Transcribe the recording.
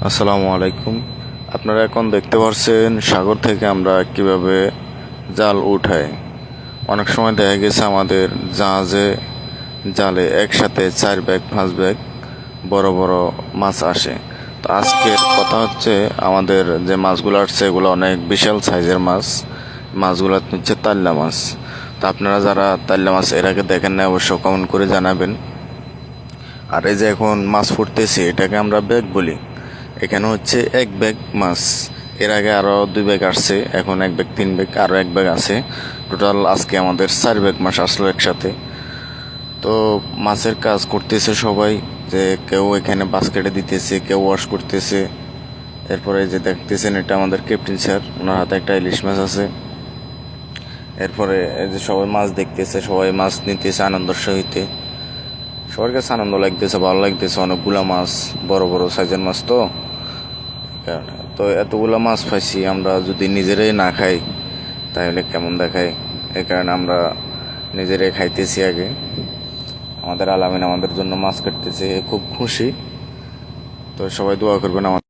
আসসালামু আলাইকুম। আপনারা এখন দেখতে পাচ্ছেন সাগর থেকে আমরা কিভাবে জাল উঠাই। অনেক সময় দেখা গেছে আমাদের জাহাজে জালে একসাথে 4 ব্যাগ 5 ব্যাগ বড় বড় মাছ আসে। তো আজকের কথা হচ্ছে আমাদের যে মাছগুলো আসছে এগুলো অনেক বিশাল সাইজের মাছ। মাছগুলো হচ্ছে তাল্লা মাছ। তো আপনারা যারা তাল্লা মাছ এর আগে দেখেন না অবশ্য কমেন্ট করে জানাবেন। আর এই যে এখন মাছ ফুটতেছে এটাকে আমরা ব্যাগ বলি। এখানে হচ্ছে 1 ব্যাগ মাছ। এর আগে আরও 2 ব্যাগ আসছে, এখন 1 ব্যাগ 3 ব্যাগ আরও 1 ব্যাগ আছে। টোটাল আজকে আমাদের 4 ব্যাগ মাছ আসলো একসাথে। তো মাছের কাজ করতেছে সবাই, যে কেউ এখানে বাস্কেটে দিতেছে, কেউ ওয়াশ করতেছে। এরপরে যে দেখতেছেন এটা আমাদের ক্যাপ্টেন স্যার, ওনার হাতে একটা ইলিশ মাছ আছে। এরপরে এই যে সবাই মাছ দেখতেছে, সবাই মাছ নিতেছে আনন্দের সহিতে। সবার কাছে আনন্দ লাগতেছে, ভালো লাগতেছে। অনেকগুলা মাছ, বড় বড় সাইজের মাছ। তো তো এতগুলা মাছ পাইছি, আমরা যদি নিজেরাই না খাই তাহলে কেমন দেখায়। এই কারণে আমরা নিজেরাই খাইতেছি আগে। আমাদের আলামিন আমাদের জন্য মাছ কাটতেছে, খুব খুশি। তো সবাই দোয়া করবেন আমাদের।